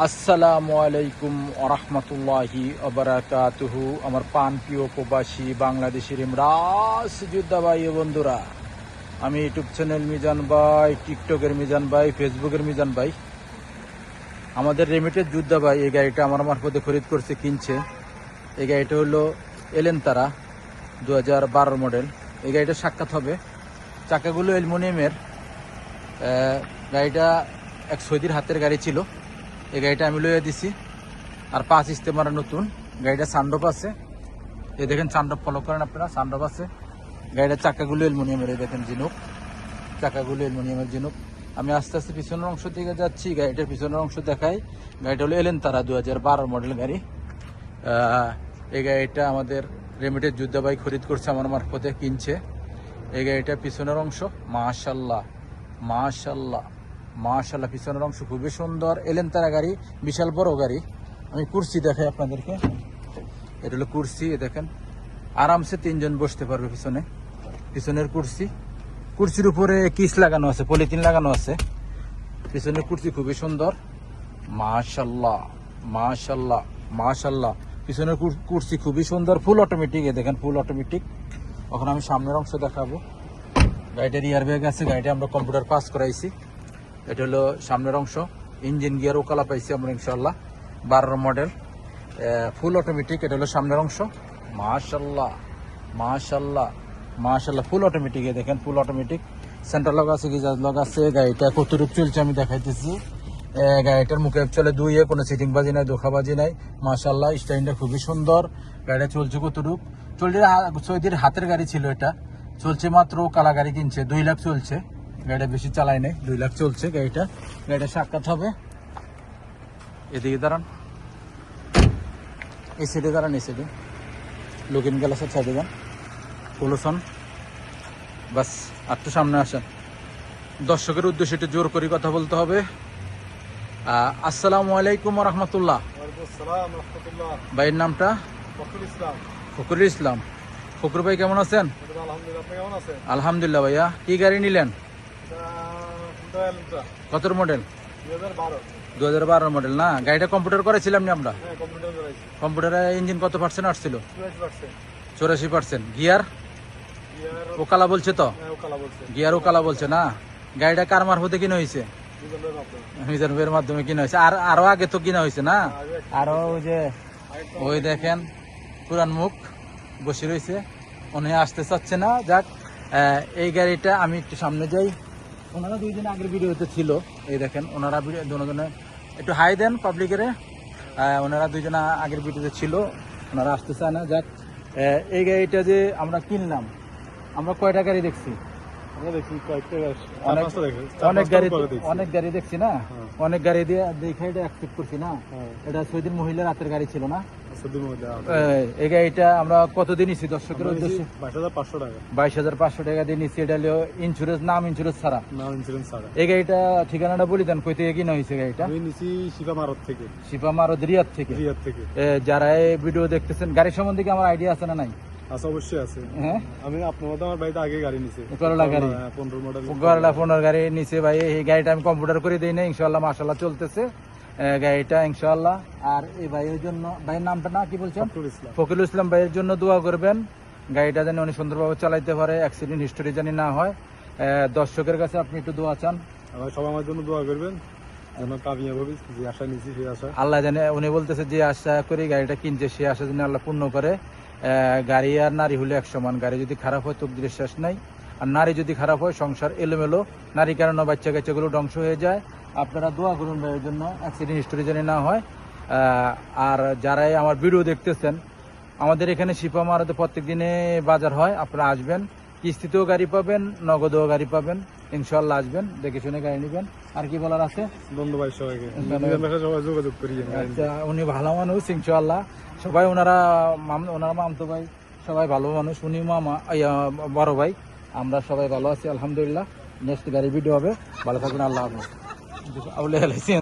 আসসালামু আলাইকুম ওরহমতুল্লাহি ওবারাকাতুহু। আমার পান প্রিয় প্রবাসী বাংলাদেশের ইমরাজ যোদ্ধা ভাই ও বন্ধুরা, আমি ইউটিউব চ্যানেল মিজান ভাই, টিকটকের মিজান ভাই, ফেসবুকের মিজান ভাই। আমাদের রেমিটেড যোদ্ধা ভাই এই গাড়িটা আমার মারফতে খরিদ করছে, কিনছে। এই গাড়িটা হলো এলেনতারা 2012 মডেল। এই গাড়িটা সাক্ষাৎ হবে। চাকাগুলো অ্যালুমিনিয়ামের। গাড়িটা এক সৌদির হাতের গাড়ি ছিল। এই গাড়িটা আমি লইয়া দিছি, আর 5 ইস্তেমারা নতুন। গাড়িটা সানরুফ আছে, এই দেখেন সানরুফ ফলো করেন আপনারা, সানরুফ আছে। গাড়িটার চাকাগুলো অ্যালুমিনিয়ামের, এই দেখেন জিনুক, চাকাগুলো অ্যালুমিনিয়ামের জিনুক। আমি আস্তে আস্তে পিছনের অংশ দিকে যাচ্ছি, গাড়িটার পিছনের অংশ দেখাই। গাড়িটা হলো এলেনতারা 2012 মডেল গাড়ি। এই গাড়িটা আমাদের রেমিটেড যোদ্ধা ভাই খরিদ করছে, আমার মারফতে কিনছে। এই গাড়িটার পিছনের অংশ মাশাল্লাহ মাশাল্লাহ মাশাল্লাহ, পিছনের অংশ খুবই সুন্দর। এলেনতারা গাড়ি, বিশাল বড় গাড়ি। আমি কুরসি দেখাই আপনাদেরকে। এটা হলো কুরসি, দেখেন আরামসে 3 জন বসতে পারবে পিছনে। পিছনের কুরসি, কুরসির উপরে কিস লাগানো আছে, পলিথিন লাগানো আছে। পিছনের কুরসি খুবই সুন্দর। মাশাল্লাহ মাশাল্লাহ মাশাল্লাহ, পিছনের কুরসি খুবই সুন্দর। ফুল অটোমেটিক, দেখেন ফুল অটোমেটিক। এখন আমি সামনের অংশ দেখাবো। গাড়িটার ইয়ার ব্যাগ আছে, গাড়িটা আমরা কম্পিউটার পাস করাইছি। এটা হলো সামনের অংশ। ইঞ্জিন গিয়ার ওকালা পাইছি আমরা ইনশাল্লাহ, 12 মডেল, ফুল অটোমেটিক। এটা হলো সামনের অংশ। মাশাল্লাহ মাশাল্লাহ মাশাল্লাহ, ফুল অটোমেটিক। দেখেন ফুল অটোমেটিক। সেন্টার লগ আছে, গিজার লগ আছে। গাড়িটা কতটুক চলছে আমি দেখাইতেছি। গাড়িটার মুখে চলে দুইয়ে, কোনো সিটিং বাজি নাই, ধোকাবাজি নাই। মাশাল্লাহ, স্টাইলটা খুবই সুন্দর। গাড়িটা চলছে কতটুক চলছে, সৌদির হাতের গাড়ি ছিল এটা। চলছে মাত্র, কালা গাড়ি কিনছে, 2 লাখ চলছে। গাড়িটা বেশি চালায় নাই, 2 লাখ চলছে গাড়িটা। গাড়িটা সাক্ষাৎ হবে। এদিকে দাঁড়ান, এই সাইডে দাঁড়ান, এই সাইডে লুকিং গ্লাসের সাইডে যান, পলুশন বাস। একটু সামনে আসেন, দর্শকের উদ্দেশ্যে একটু জোর করে কথা বলতে হবে। আসসালামু আলাইকুম রহমতুল্লাহ। ভাইয়ের নামটা? ফখরুল ইসলাম। ফখরুল ভাই কেমন আছেন? আলহামদুলিল্লাহ। ভাইয়া কি গাড়ি নিলেন? কত মডেল? 2012 মডেল না? গাড়িটা কম্পিউটার করেছিলাম না আমরা? কম্পিউটারে ইঞ্জিন কত পার্সেন্ট আসছিল? 84%। গিয়ার ওকালা বলছে তো? গিয়ার ওকালা বলছে না? গাড়িটা কার মারফতে কিনা হয়েছে? মিজানের মাধ্যমে কিনা হয়েছে। আর আরো আগে তো কিনা হয়েছে না? আরো ওই দেখেন পুরান মুখ বসে রয়েছে, উনি আসতে চাচ্ছে না। যাক, এই গাড়িটা আমি একটু সামনে যাই। ওনারা 2 দিন আগের ভিডিওতে ছিল, এই দেখেন ওনারা দুজনে একটু হাই দেন পাবলিকেরে। ওনারা 2 জন আগের ভিডিওতে ছিল, ওনারা আসতে চায় না। যাক, এই গাড়িটা যে আমরা কিনলাম, আমরা কয়টা গাড়ি দেখছি? অনেক গাড়ি দেখছি না? অনেক গাড়ি দিয়ে দেখে এটা অ্যাকসেপ্ট করছি না। এটা সৌদির মহিলার রাতের গাড়ি ছিল না? এই গাড়িটা আমরা কতদিন নিচ্ছি দর্শকের উদ্দেশ্যে? 22,500 টাকা দিয়ে নিচ্ছি। এটা হলো ইন্স্যুরেন্স, নাম ইন্স্যুরেন্স ছাড়া। এই গাড়িটা ঠিকানাটা বলি দেন, কই থেকে কিনা হয়েছে গাড়িটা? শিপা মারদ, রিয়াদ থেকে। যারা এই ভিডিও দেখতেছেন, গাড়ির সম্বন্ধে কি আমার আইডিয়া আছে না নাই? অবশ্যই আছে। হ্যাঁ, আমি আপনার মতো আমার বাড়িতে আগে গাড়ি নিছি, করলা গাড়ি 15 মডেল, করলা 15 গাড়ি নিছে ভাই। এই গাড়িটা আমি কম্পিউটার করে দিই না, ইনশাআল্লাহ মাশাআল্লাহ চলতেছে গাড়িটা ইনশাআল্লাহ। আর এই ভাইয়ের জন্য, ভাইয়ের নামটা না কি বলছেন? ফখরুল ইসলাম ভাইয়ের জন্য দোয়া করবেন। গাড়িটা যেন উনি সুন্দরভাবে চালাইতে পারে, অ্যাক্সিডেন্ট হিস্টোরি জানি না হয়। দর্শকের কাছে আপনি একটু দোয়া চান। সবাই আমার জন্য দোয়া করবেন, যেন কামিয়াব হই, যে আশা নিছি সেই আশা আল্লাহ জানে। উনি বলতেছে যে আশা করি গাড়িটা কিনছে, সেই আশা যেন আল্লাহ পূর্ণ করে। গাড়ি আর নারী হলে 1 সমান। গাড়ি যদি খারাপ হয় তকদিরের শেষ নাই, আর নারী যদি খারাপ হয় সংসার এলোমেলো। নারী কারণে বাচ্চা কাচ্চাগুলো ধ্বংস হয়ে যায়। আপনারা দোয়া করুন ভাইয়ের জন্য, অ্যাক্সিডেন্ট হিস্টোরি জানি না হয়। আর যারাই আমার ভিডিও দেখতেছেন, আমাদের এখানে শিপা মারতে প্রত্যেক দিনে বাজার হয়, আপনারা আসবেন। কিস্তিতেও গাড়ি পাবেন, নগদেও গাড়ি পাবেন। ইনশাল্লাহ আসবেন, দেখে শুনে গাড়ি নেবেন। আর কি বলার আছে? ধন্যবাদ সবাইকে, যোগাযোগ করি। আচ্ছা, উনি ভালো মানুষ ইনশাল্লাহ। সবাই ওনারা মামতো ভাই, সবাই ভালো মানুষ। উনি মামা, বড় ভাই। আমরা সবাই ভালো আছি আলহামদুলিল্লাহ। নেক্সট গাড়ি ভিডিও হবে, ভালো থাকবেন। আল্লাহ হাফেজ।